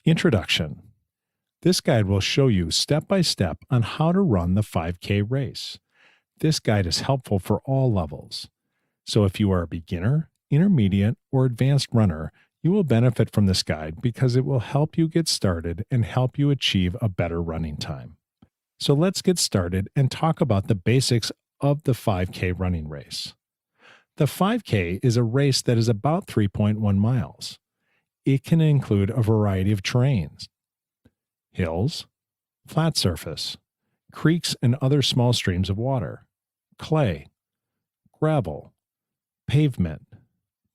Introduction. This guide will show you step by step on how to run the 5K race. This guide is helpful for all levels. So if you are a beginner, intermediate, or advanced runner, you will benefit from this guide because it will help you get started and help you achieve a better running time. So let's get started and talk about the basics of the 5K running race. The 5K is a race that is about 3.1 miles. It can include a variety of terrains: hills, flat surface, creeks and other small streams of water, clay, gravel, pavement,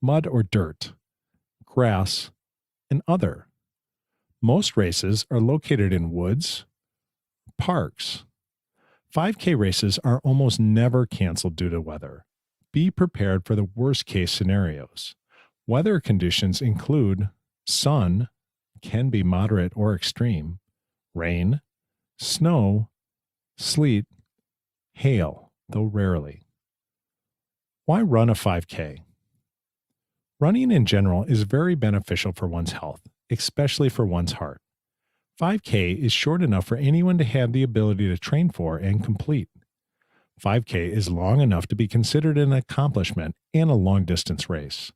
mud or dirt, grass, and other. Most races are located in woods, parks. 5K races are almost never canceled due to weather. Be prepared for the worst case scenarios. Weather conditions include sun, can be moderate or extreme, rain, snow, sleet, hail, though rarely. Why run a 5K? Running in general is very beneficial for one's health, especially for one's heart. 5K is short enough for anyone to have the ability to train for and complete. 5K is long enough to be considered an accomplishment and a long-distance race.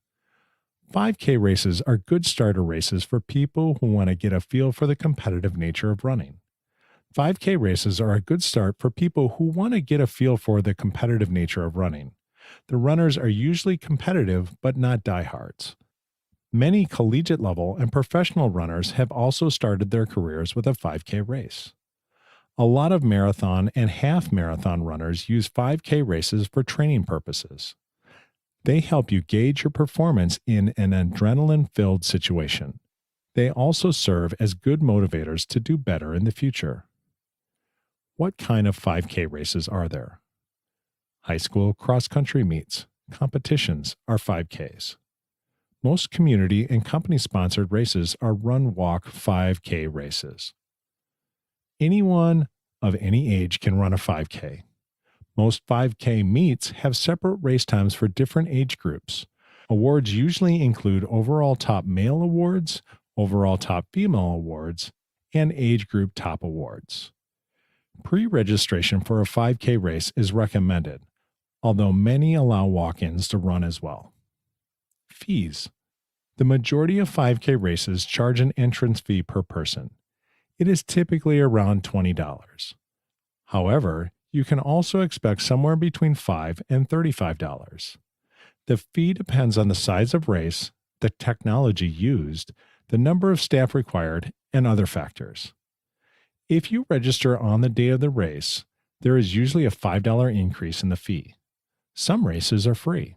5K races are good starter races for people who want to get a feel for the competitive nature of running. 5K races are a good start for people who want to get a feel for the competitive nature of running. The runners are usually competitive but not diehards. Many collegiate level and professional runners have also started their careers with a 5K race. A lot of marathon and half marathon runners use 5K races for training purposes. They help you gauge your performance in an adrenaline-filled situation. They also serve as good motivators to do better in the future. What kind of 5K races are there? High school cross-country meets, competitions are 5Ks. Most community and company-sponsored races are run-walk 5K races. Anyone of any age can run a 5K. Most 5K meets have separate race times for different age groups. Awards usually include overall top male awards, overall top female awards, and age group top awards. Pre-registration for a 5K race is recommended, although many allow walk-ins to run as well. Fees. The majority of 5K races charge an entrance fee per person. It is typically around $20. However, you can also expect somewhere between $5 and $35. The fee depends on the size of race, the technology used, the number of staff required, and other factors. If you register on the day of the race, there is usually a $5 increase in the fee. Some races are free.